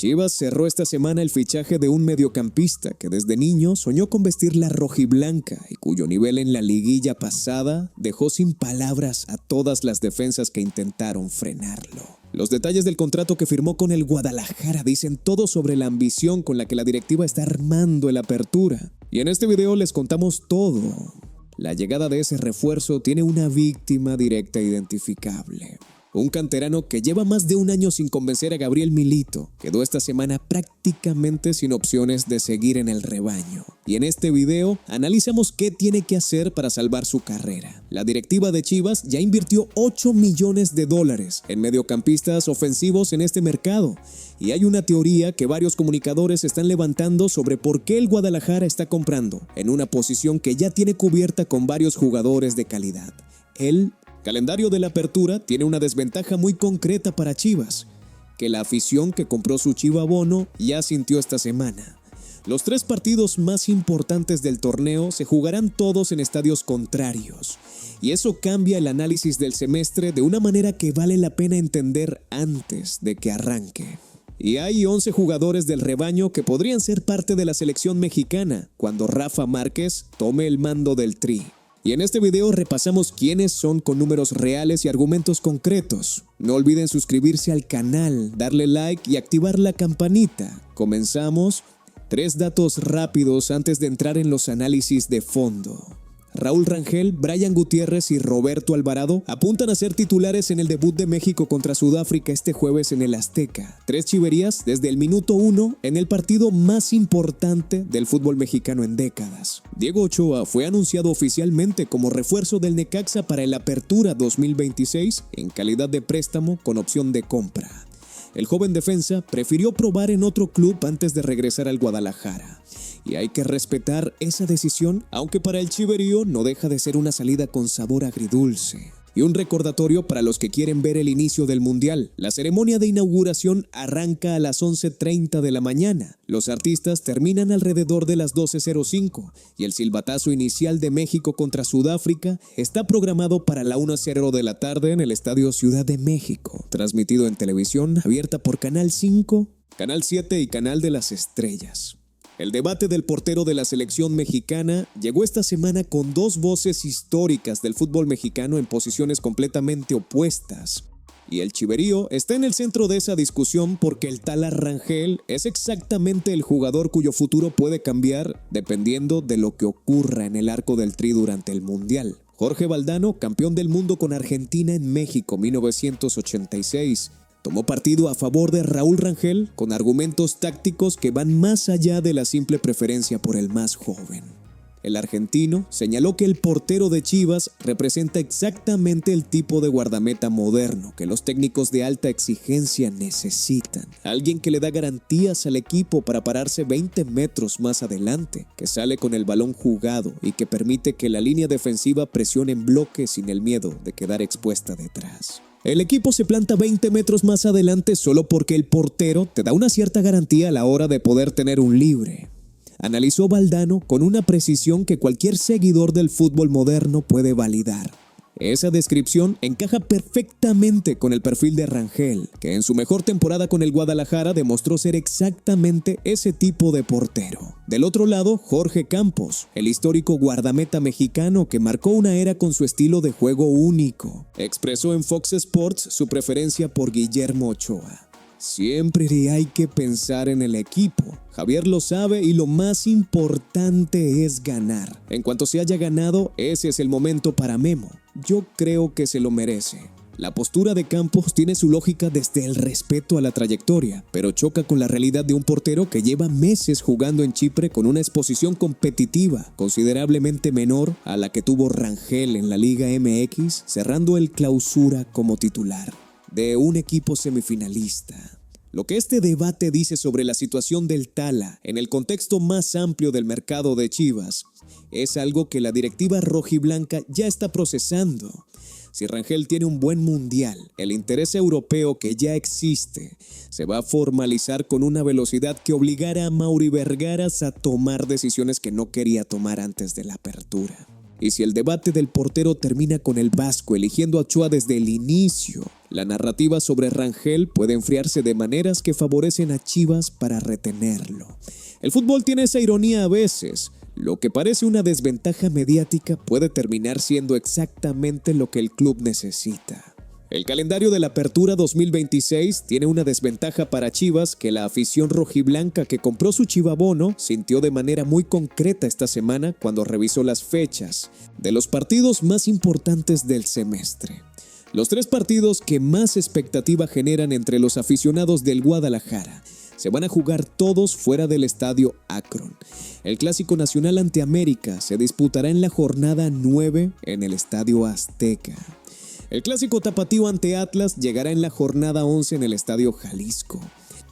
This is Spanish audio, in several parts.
Chivas cerró esta semana el fichaje de un mediocampista que desde niño soñó con vestir la rojiblanca y cuyo nivel en la liguilla pasada dejó sin palabras a todas las defensas que intentaron frenarlo. Los detalles del contrato que firmó con el Guadalajara dicen todo sobre la ambición con la que la directiva está armando el Apertura. Y en este video les contamos todo. La llegada de ese refuerzo tiene una víctima directa e identificable. Un canterano que lleva más de un año sin convencer a Gabriel Milito, quedó esta semana prácticamente sin opciones de seguir en el rebaño. Y en este video analizamos qué tiene que hacer para salvar su carrera. La directiva de Chivas ya invirtió $8 millones en mediocampistas ofensivos en este mercado. Y hay una teoría que varios comunicadores están levantando sobre por qué el Guadalajara está comprando en una posición que ya tiene cubierta con varios jugadores de calidad. El calendario de la Apertura tiene una desventaja muy concreta para Chivas, que la afición que compró su chivabono ya sintió esta semana. Los 3 partidos más importantes del torneo se jugarán todos en estadios contrarios, y eso cambia el análisis del semestre de una manera que vale la pena entender antes de que arranque. Y hay 11 jugadores del rebaño que podrían ser parte de la selección mexicana cuando Rafa Márquez tome el mando del Tri. Y en este video repasamos quiénes son con números reales y argumentos concretos. No olviden suscribirse al canal, darle like y activar la campanita. Comenzamos. 3 datos rápidos antes de entrar en los análisis de fondo. Raúl Rangel, Brian Gutiérrez y Roberto Alvarado apuntan a ser titulares en el debut de México contra Sudáfrica este jueves en el Azteca. 3 chiverías desde el minuto 1 en el partido más importante del fútbol mexicano en décadas. Diego Ochoa fue anunciado oficialmente como refuerzo del Necaxa para el Apertura 2026 en calidad de préstamo con opción de compra. El joven defensa prefirió probar en otro club antes de regresar al Guadalajara. Y hay que respetar esa decisión, aunque para el chiverío no deja de ser una salida con sabor agridulce. Y un recordatorio para los que quieren ver el inicio del Mundial. La ceremonia de inauguración arranca a las 11:30 de la mañana. Los artistas terminan alrededor de las 12:05 y el silbatazo inicial de México contra Sudáfrica está programado para la 1:00 de la tarde en el Estadio Ciudad de México, transmitido en televisión abierta por Canal 5, Canal 7 y Canal de las Estrellas. El debate del portero de la selección mexicana llegó esta semana con 2 voces históricas del fútbol mexicano en posiciones completamente opuestas. Y el chiverío está en el centro de esa discusión porque el Tala Rangel es exactamente el jugador cuyo futuro puede cambiar dependiendo de lo que ocurra en el arco del Tri durante el Mundial. Jorge Valdano, campeón del mundo con Argentina en México 1986, tomó partido a favor de Raúl Rangel con argumentos tácticos que van más allá de la simple preferencia por el más joven. El argentino señaló que el portero de Chivas representa exactamente el tipo de guardameta moderno que los técnicos de alta exigencia necesitan. Alguien que le da garantías al equipo para pararse 20 metros más adelante, que sale con el balón jugado y que permite que la línea defensiva presione en bloque sin el miedo de quedar expuesta detrás. El equipo se planta 20 metros más adelante solo porque el portero te da una cierta garantía a la hora de poder tener un libre. Analizó Valdano con una precisión que cualquier seguidor del fútbol moderno puede validar. Esa descripción encaja perfectamente con el perfil de Rangel, que en su mejor temporada con el Guadalajara demostró ser exactamente ese tipo de portero. Del otro lado, Jorge Campos, el histórico guardameta mexicano que marcó una era con su estilo de juego único, expresó en Fox Sports su preferencia por Guillermo Ochoa. Siempre hay que pensar en el equipo. Javier lo sabe y lo más importante es ganar. En cuanto se haya ganado, ese es el momento para Memo. Yo creo que se lo merece. La postura de Campos tiene su lógica desde el respeto a la trayectoria, pero choca con la realidad de un portero que lleva meses jugando en Chipre con una exposición competitiva considerablemente menor a la que tuvo Rangel en la Liga MX, cerrando el Clausura como titular de un equipo semifinalista. Lo que este debate dice sobre la situación del Tala en el contexto más amplio del mercado de Chivas es algo que la directiva rojiblanca ya está procesando. Si Rangel tiene un buen mundial, el interés europeo que ya existe se va a formalizar con una velocidad que obligará a Mauri Vergaras a tomar decisiones que no quería tomar antes de la Apertura. Y si el debate del portero termina con el Vasco eligiendo a Ochoa desde el inicio, la narrativa sobre Rangel puede enfriarse de maneras que favorecen a Chivas para retenerlo. El fútbol tiene esa ironía a veces. Lo que parece una desventaja mediática puede terminar siendo exactamente lo que el club necesita. El calendario de la Apertura 2026 tiene una desventaja para Chivas que la afición rojiblanca que compró su chivabono sintió de manera muy concreta esta semana cuando revisó las fechas de los partidos más importantes del semestre. Los 3 partidos que más expectativa generan entre los aficionados del Guadalajara se van a jugar todos fuera del estadio Akron. El Clásico Nacional ante América se disputará en la jornada 9 en el estadio Azteca. El Clásico Tapatío ante Atlas llegará en la jornada 11 en el estadio Jalisco.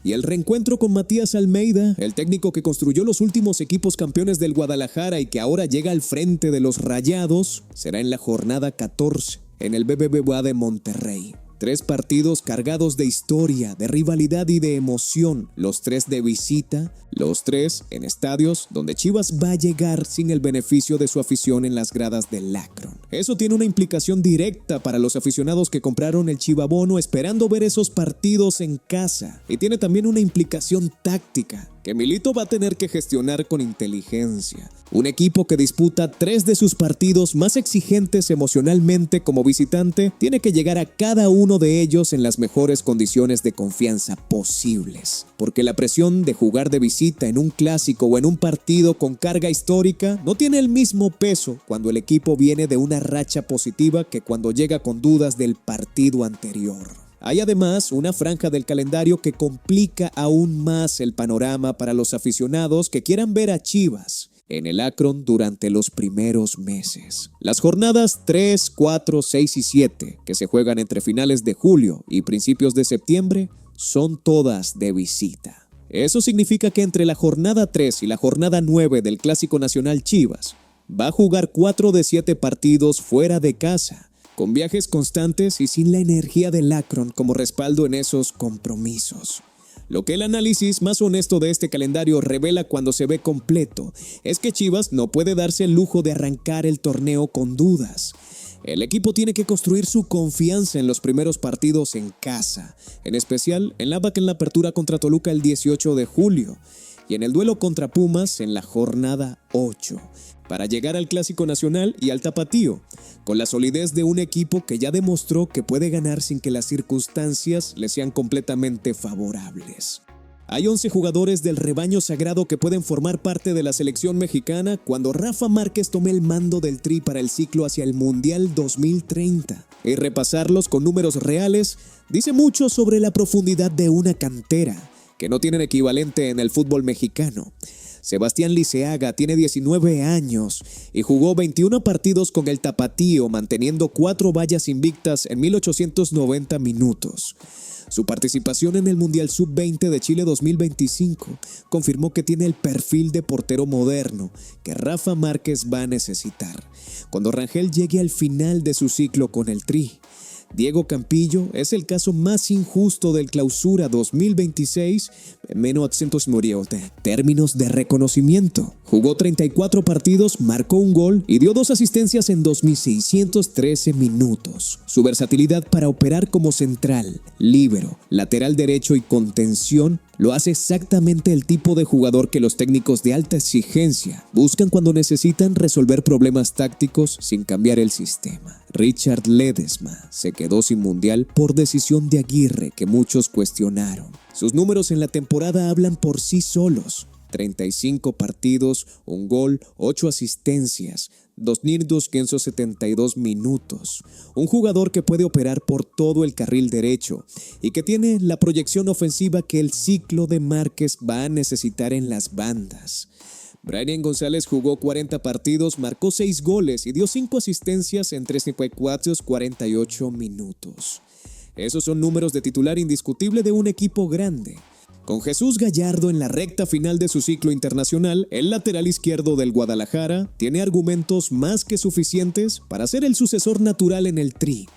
Y el reencuentro con Matías Almeida, el técnico que construyó los últimos equipos campeones del Guadalajara y que ahora llega al frente de los Rayados, será en la jornada 14 en el BBVA de Monterrey. 3 partidos cargados de historia, de rivalidad y de emoción, los 3 de visita, los 3 en estadios donde Chivas va a llegar sin el beneficio de su afición en las gradas del Akron. Eso tiene una implicación directa para los aficionados que compraron el chivabono esperando ver esos partidos en casa, y tiene también una implicación táctica que Milito va a tener que gestionar con inteligencia. Un equipo que disputa 3 de sus partidos más exigentes emocionalmente como visitante tiene que llegar a cada uno de ellos en las mejores condiciones de confianza posibles, porque la presión de jugar de visita en un clásico o en un partido con carga histórica no tiene el mismo peso cuando el equipo viene de una racha positiva que cuando llega con dudas del partido anterior. Hay además una franja del calendario que complica aún más el panorama para los aficionados que quieran ver a Chivas en el Akron durante los primeros meses. Las jornadas 3, 4, 6 y 7, que se juegan entre finales de julio y principios de septiembre, son todas de visita. Eso significa que entre la jornada 3 y la jornada 9 del Clásico Nacional Chivas, va a jugar 4 de 7 partidos fuera de casa, con viajes constantes y sin la energía del Akron como respaldo en esos compromisos. Lo que el análisis más honesto de este calendario revela cuando se ve completo es que Chivas no puede darse el lujo de arrancar el torneo con dudas. El equipo tiene que construir su confianza en los primeros partidos en casa, en especial en la Apertura contra Toluca el 18 de julio y en el duelo contra Pumas en la jornada 8, para llegar al Clásico Nacional y al Tapatío, con la solidez de un equipo que ya demostró que puede ganar sin que las circunstancias le sean completamente favorables. Hay 11 jugadores del rebaño sagrado que pueden formar parte de la selección mexicana cuando Rafa Márquez tome el mando del Tri para el ciclo hacia el Mundial 2030. Y repasarlos con números reales dice mucho sobre la profundidad de una cantera, que no tienen equivalente en el fútbol mexicano. Sebastián Liceaga tiene 19 años y jugó 21 partidos con el Tapatío, manteniendo 4 vallas invictas en 1890 minutos. Su participación en el Mundial Sub-20 de Chile 2025 confirmó que tiene el perfil de portero moderno que Rafa Márquez va a necesitar cuando Rangel llegue al final de su ciclo con el Tri. Diego Campillo es el caso más injusto del Clausura 2026, menos acentos moriote. Términos de reconocimiento. Jugó 34 partidos, marcó un gol y dio 2 asistencias en 2.613 minutos. Su versatilidad para operar como central, líbero, lateral derecho y contención lo hace exactamente el tipo de jugador que los técnicos de alta exigencia buscan cuando necesitan resolver problemas tácticos sin cambiar el sistema. Richard Ledesma se quedó sin mundial por decisión de Aguirre que muchos cuestionaron. Sus números en la temporada hablan por sí solos. 35 partidos, un gol, 8 asistencias, 2.272 minutos. Un jugador que puede operar por todo el carril derecho y que tiene la proyección ofensiva que el ciclo de Márquez va a necesitar en las bandas. Brian González jugó 40 partidos, marcó 6 goles y dio 5 asistencias en 348 minutos. Esos son números de titular indiscutible de un equipo grande. Con Jesús Gallardo en la recta final de su ciclo internacional, el lateral izquierdo del Guadalajara tiene argumentos más que suficientes para ser el sucesor natural en el Tri.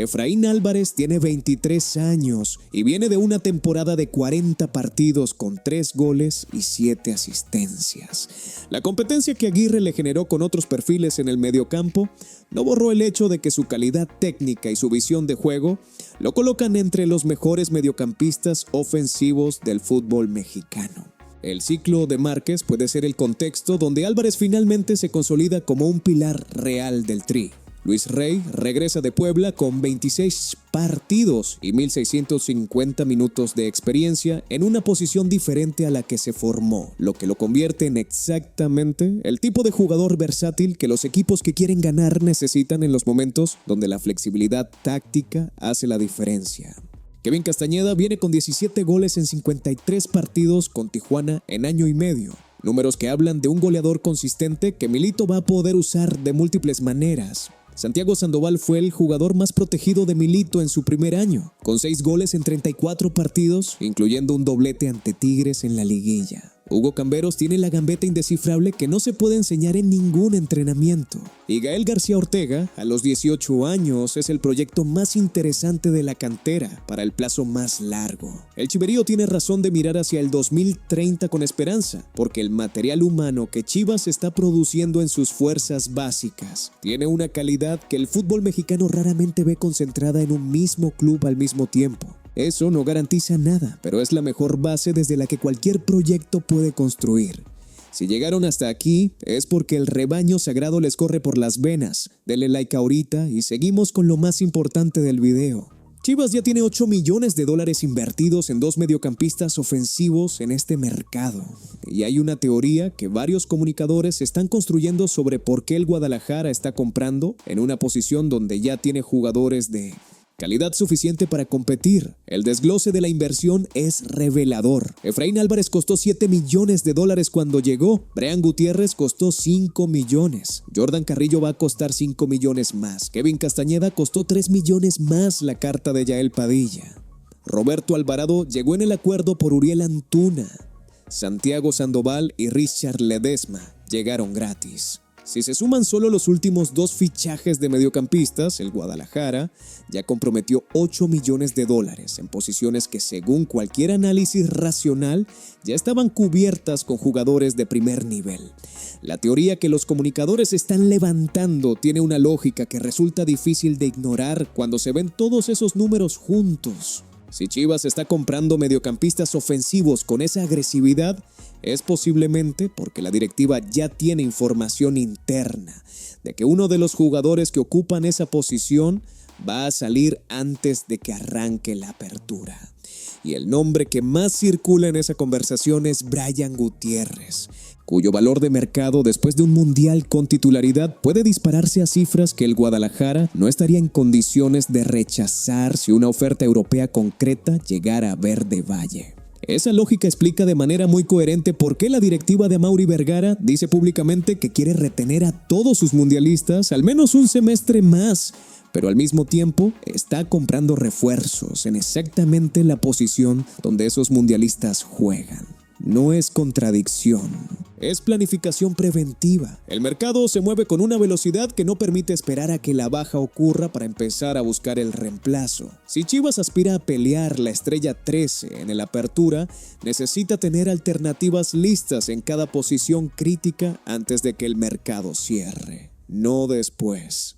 Efraín Álvarez tiene 23 años y viene de una temporada de 40 partidos con 3 goles y 7 asistencias. La competencia que Aguirre le generó con otros perfiles en el mediocampo no borró el hecho de que su calidad técnica y su visión de juego lo colocan entre los mejores mediocampistas ofensivos del fútbol mexicano. El ciclo de Márquez puede ser el contexto donde Álvarez finalmente se consolida como un pilar real del Tri. Luis Rey regresa de Puebla con 26 partidos y 1,650 minutos de experiencia en una posición diferente a la que se formó, lo que lo convierte en exactamente el tipo de jugador versátil que los equipos que quieren ganar necesitan en los momentos donde la flexibilidad táctica hace la diferencia. Kevin Castañeda viene con 17 goles en 53 partidos con Tijuana en año y medio. Números que hablan de un goleador consistente que Milito va a poder usar de múltiples maneras. Santiago Sandoval fue el jugador más protegido de Milito en su primer año, con 6 goles en 34 partidos, incluyendo un doblete ante Tigres en la liguilla. Hugo Camberos tiene la gambeta indescifrable que no se puede enseñar en ningún entrenamiento. Y Gael García Ortega, a los 18 años, es el proyecto más interesante de la cantera para el plazo más largo. El chiverío tiene razón de mirar hacia el 2030 con esperanza, porque el material humano que Chivas está produciendo en sus fuerzas básicas tiene una calidad que el fútbol mexicano raramente ve concentrada en un mismo club al mismo tiempo. Eso no garantiza nada, pero es la mejor base desde la que cualquier proyecto puede construir. Si llegaron hasta aquí, es porque el rebaño sagrado les corre por las venas. Denle like ahorita y seguimos con lo más importante del video. Chivas ya tiene $8 millones invertidos en 2 mediocampistas ofensivos en este mercado. Y hay una teoría que varios comunicadores están construyendo sobre por qué el Guadalajara está comprando en una posición donde ya tiene jugadores de calidad suficiente para competir. El desglose de la inversión es revelador. Efraín Álvarez costó $7 millones cuando llegó. Brian Gutiérrez costó $5 millones. Jordan Carrillo va a costar $5 millones más. Kevin Castañeda costó $3 millones más la carta de Yael Padilla. Roberto Alvarado llegó en el acuerdo por Uriel Antuna. Santiago Sandoval y Richard Ledesma llegaron gratis. Si se suman solo los últimos 2 fichajes de mediocampistas, el Guadalajara ya comprometió $8 millones en posiciones que, según cualquier análisis racional, ya estaban cubiertas con jugadores de primer nivel. La teoría que los comunicadores están levantando tiene una lógica que resulta difícil de ignorar cuando se ven todos esos números juntos. Si Chivas está comprando mediocampistas ofensivos con esa agresividad, es posiblemente porque la directiva ya tiene información interna de que uno de los jugadores que ocupan esa posición va a salir antes de que arranque la apertura. Y el nombre que más circula en esa conversación es Brian Gutiérrez, cuyo valor de mercado después de un mundial con titularidad puede dispararse a cifras que el Guadalajara no estaría en condiciones de rechazar si una oferta europea concreta llegara a Verde Valle. Esa lógica explica de manera muy coherente por qué la directiva de Amaury Vergara dice públicamente que quiere retener a todos sus mundialistas al menos un semestre más, pero al mismo tiempo está comprando refuerzos en exactamente la posición donde esos mundialistas juegan. No es contradicción, es planificación preventiva. El mercado se mueve con una velocidad que no permite esperar a que la baja ocurra para empezar a buscar el reemplazo. Si Chivas aspira a pelear la estrella 13 en el apertura, necesita tener alternativas listas en cada posición crítica antes de que el mercado cierre, no después.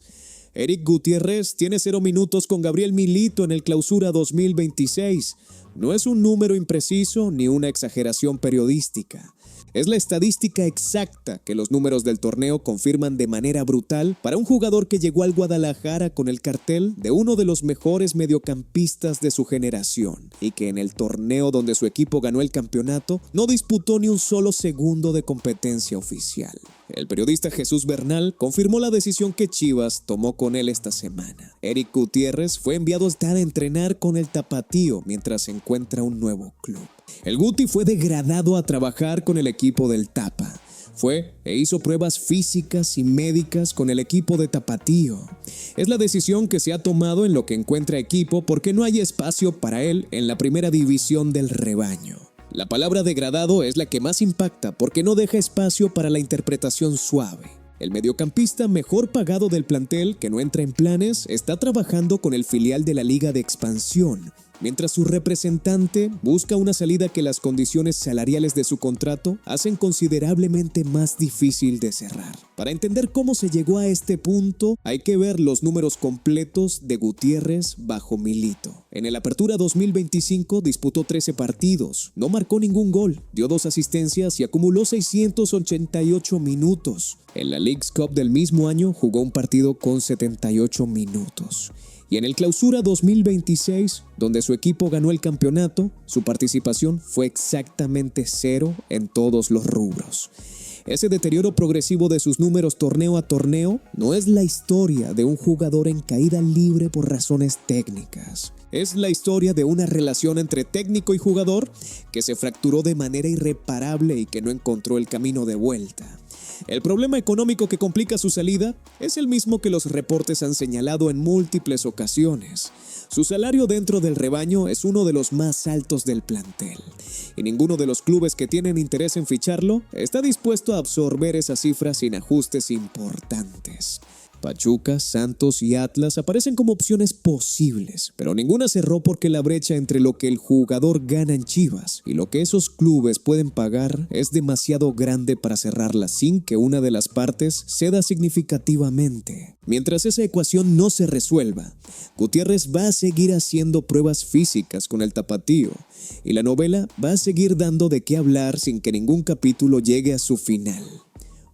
Eric Gutiérrez tiene 0 minutos con Gabriel Milito en el Clausura 2026. No es un número impreciso ni una exageración periodística. Es la estadística exacta que los números del torneo confirman de manera brutal para un jugador que llegó al Guadalajara con el cartel de uno de los mejores mediocampistas de su generación y que en el torneo donde su equipo ganó el campeonato no disputó ni un solo segundo de competencia oficial. El periodista Jesús Bernal confirmó la decisión que Chivas tomó con él esta semana. Eric Gutiérrez fue enviado a entrenar con el Tapatío mientras se encuentra un nuevo club. El Guti fue degradado a trabajar con el equipo del Tapa. Fue e hizo pruebas físicas y médicas con el equipo de Tapatío. Es la decisión que se ha tomado en lo que encuentra equipo porque no hay espacio para él en la primera división del rebaño. La palabra degradado es la que más impacta porque no deja espacio para la interpretación suave. El mediocampista mejor pagado del plantel, que no entra en planes, está trabajando con el filial de la Liga de Expansión, mientras su representante busca una salida que las condiciones salariales de su contrato hacen considerablemente más difícil de cerrar. Para entender cómo se llegó a este punto, hay que ver los números completos de Gutiérrez bajo Milito. En el Apertura 2025 disputó 13 partidos, no marcó ningún gol, dio 2 asistencias y acumuló 688 minutos. En la Leagues Cup del mismo año jugó un partido con 78 minutos. Y en el Clausura 2026, donde su equipo ganó el campeonato, su participación fue exactamente 0 en todos los rubros. Ese deterioro progresivo de sus números torneo a torneo no es la historia de un jugador en caída libre por razones técnicas. Es la historia de una relación entre técnico y jugador que se fracturó de manera irreparable y que no encontró el camino de vuelta. El problema económico que complica su salida es el mismo que los reportes han señalado en múltiples ocasiones. Su salario dentro del rebaño es uno de los más altos del plantel, y ninguno de los clubes que tienen interés en ficharlo está dispuesto a absorber esas cifras sin ajustes importantes. Pachuca, Santos y Atlas aparecen como opciones posibles, pero ninguna cerró porque la brecha entre lo que el jugador gana en Chivas y lo que esos clubes pueden pagar es demasiado grande para cerrarla sin que una de las partes ceda significativamente. Mientras esa ecuación no se resuelva, Gutiérrez va a seguir haciendo pruebas físicas con el tapatío y la novela va a seguir dando de qué hablar sin que ningún capítulo llegue a su final.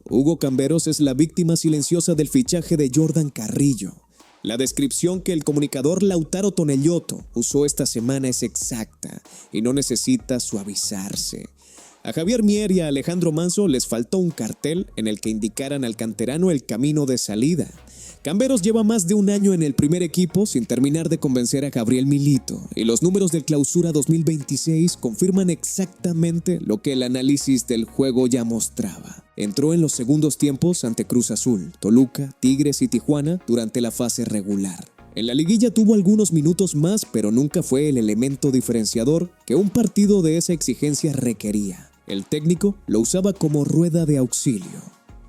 Hugo Camberos es la víctima silenciosa del fichaje de Jordan Carrillo. La descripción que el comunicador Lautaro Tonelloto usó esta semana es exacta y no necesita suavizarse. A Javier Mier y a Alejandro Manso les faltó un cartel en el que indicaran al canterano el camino de salida. Camberos lleva más de un año en el primer equipo sin terminar de convencer a Gabriel Milito, y los números del Clausura 2026 confirman exactamente lo que el análisis del juego ya mostraba. Entró en los segundos tiempos ante Cruz Azul, Toluca, Tigres y Tijuana durante la fase regular. En la liguilla tuvo algunos minutos más, pero nunca fue el elemento diferenciador que un partido de esa exigencia requería. El técnico lo usaba como rueda de auxilio,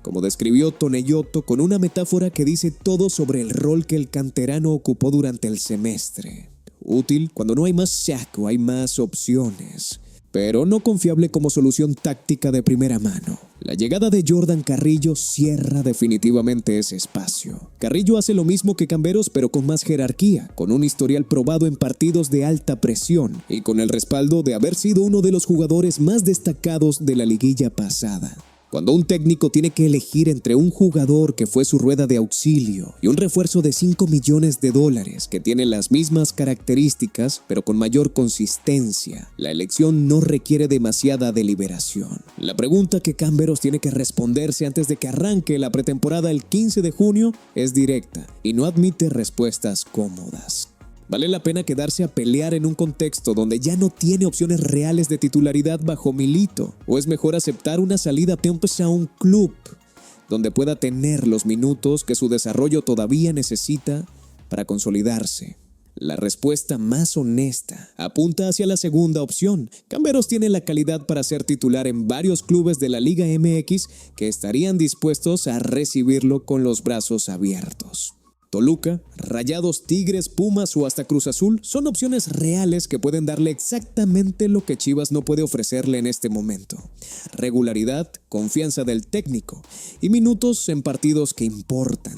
como describió Tonelloto con una metáfora que dice todo sobre el rol que el canterano ocupó durante el semestre. Útil cuando no hay más saco, hay más opciones, pero no confiable como solución táctica de primera mano. La llegada de Jordan Carrillo cierra definitivamente ese espacio. Carrillo hace lo mismo que Camberos, pero con más jerarquía, con un historial probado en partidos de alta presión y con el respaldo de haber sido uno de los jugadores más destacados de la liguilla pasada. Cuando un técnico tiene que elegir entre un jugador que fue su rueda de auxilio y un refuerzo de $5 millones que tiene las mismas características pero con mayor consistencia, la elección no requiere demasiada deliberación. La pregunta que Camberos tiene que responderse antes de que arranque la pretemporada el 15 de junio es directa y no admite respuestas cómodas. ¿Vale la pena quedarse a pelear en un contexto donde ya no tiene opciones reales de titularidad bajo Milito? ¿O es mejor aceptar una salida a un club donde pueda tener los minutos que su desarrollo todavía necesita para consolidarse? La respuesta más honesta apunta hacia la segunda opción. Camberos tiene la calidad para ser titular en varios clubes de la Liga MX que estarían dispuestos a recibirlo con los brazos abiertos. Toluca, Rayados, Tigres, Pumas o hasta Cruz Azul son opciones reales que pueden darle exactamente lo que Chivas no puede ofrecerle en este momento: regularidad, confianza del técnico y minutos en partidos que importan.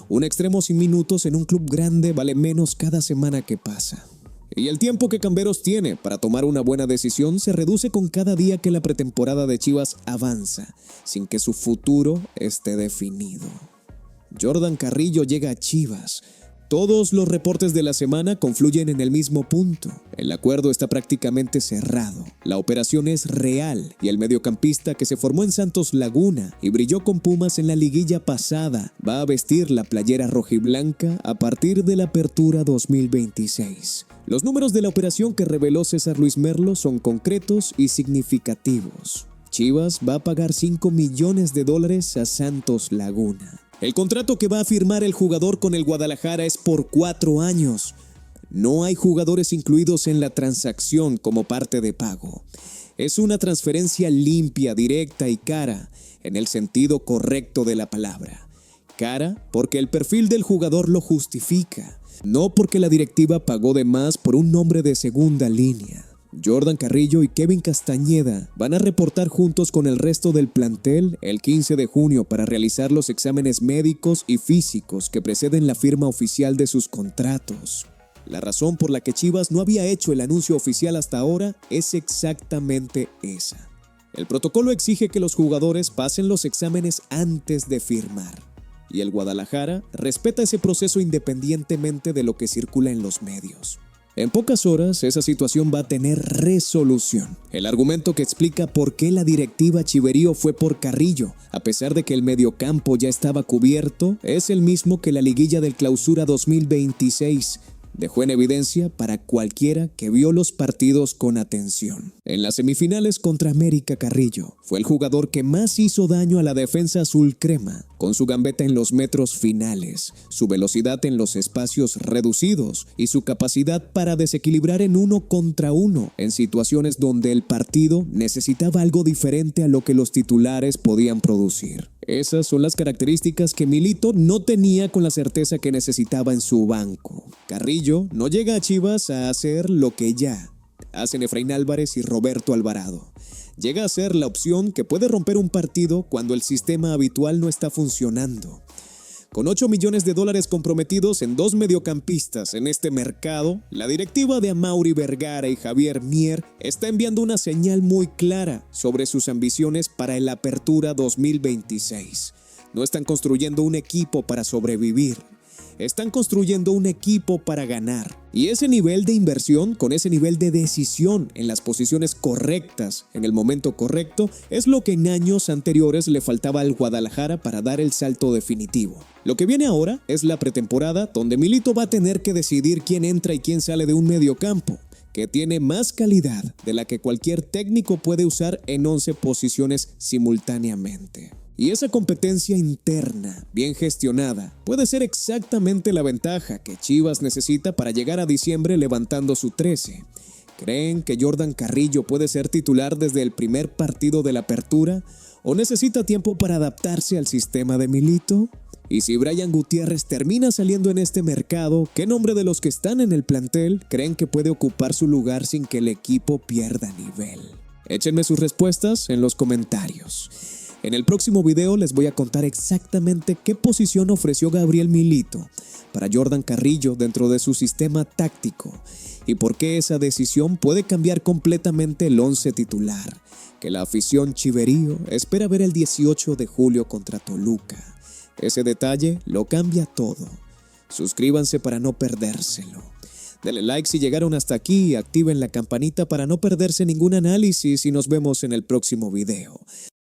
Un extremo sin minutos en un club grande vale menos cada semana que pasa. Y el tiempo que Camberos tiene para tomar una buena decisión se reduce con cada día que la pretemporada de Chivas avanza, sin que su futuro esté definido. Jordan Carrillo llega a Chivas. Todos los reportes de la semana confluyen en el mismo punto. El acuerdo está prácticamente cerrado. La operación es real y el mediocampista que se formó en Santos Laguna y brilló con Pumas en la liguilla pasada va a vestir la playera rojiblanca a partir de la Apertura 2026. Los números de la operación que reveló César Luis Merlo son concretos y significativos. Chivas va a pagar $5 millones a Santos Laguna. El contrato que va a firmar el jugador con el Guadalajara es por 4 años. No hay jugadores incluidos en la transacción como parte de pago. Es una transferencia limpia, directa y cara, en el sentido correcto de la palabra. Cara porque el perfil del jugador lo justifica, no porque la directiva pagó de más por un nombre de segunda línea. Jordan Carrillo y Kevin Castañeda van a reportar juntos con el resto del plantel el 15 de junio para realizar los exámenes médicos y físicos que preceden la firma oficial de sus contratos. La razón por la que Chivas no había hecho el anuncio oficial hasta ahora es exactamente esa. El protocolo exige que los jugadores pasen los exámenes antes de firmar, y el Guadalajara respeta ese proceso independientemente de lo que circula en los medios. En pocas horas, esa situación va a tener resolución. El argumento que explica por qué la directiva chiverío fue por Carrillo, a pesar de que el mediocampo ya estaba cubierto, es el mismo que la liguilla del Clausura 2026. Dejó en evidencia para cualquiera que vio los partidos con atención. En las semifinales contra América, Carrillo fue el jugador que más hizo daño a la defensa azul crema, con su gambeta en los metros finales, su velocidad en los espacios reducidos y su capacidad para desequilibrar en 1 contra 1 en situaciones donde el partido necesitaba algo diferente a lo que los titulares podían producir. Esas son las características que Milito no tenía con la certeza que necesitaba en su banco. Carrillo no llega a Chivas a hacer lo que ya hacen Efraín Álvarez y Roberto Alvarado. Llega a ser la opción que puede romper un partido cuando el sistema habitual no está funcionando. Con $8 millones comprometidos en 2 mediocampistas en este mercado, la directiva de Amaury Vergara y Javier Mier está enviando una señal muy clara sobre sus ambiciones para el Apertura 2026. No están construyendo un equipo para sobrevivir. Están construyendo un equipo para ganar. Y ese nivel de inversión, con ese nivel de decisión en las posiciones correctas, en el momento correcto, es lo que en años anteriores le faltaba al Guadalajara para dar el salto definitivo. Lo que viene ahora es la pretemporada, donde Milito va a tener que decidir quién entra y quién sale de un mediocampo, que tiene más calidad de la que cualquier técnico puede usar en 11 posiciones simultáneamente. Y esa competencia interna, bien gestionada, puede ser exactamente la ventaja que Chivas necesita para llegar a diciembre levantando su 13. ¿Creen que Jordan Carrillo puede ser titular desde el primer partido de la apertura o necesita tiempo para adaptarse al sistema de Milito? Y si Brian Gutiérrez termina saliendo en este mercado, ¿qué nombre de los que están en el plantel creen que puede ocupar su lugar sin que el equipo pierda nivel? Échenme sus respuestas en los comentarios. En el próximo video les voy a contar exactamente qué posición ofreció Gabriel Milito para Jordan Carrillo dentro de su sistema táctico y por qué esa decisión puede cambiar completamente el 11 titular, que la afición chiverío espera ver el 18 de julio contra Toluca. Ese detalle lo cambia todo. Suscríbanse para no perdérselo. Denle like si llegaron hasta aquí y activen la campanita para no perderse ningún análisis y nos vemos en el próximo video.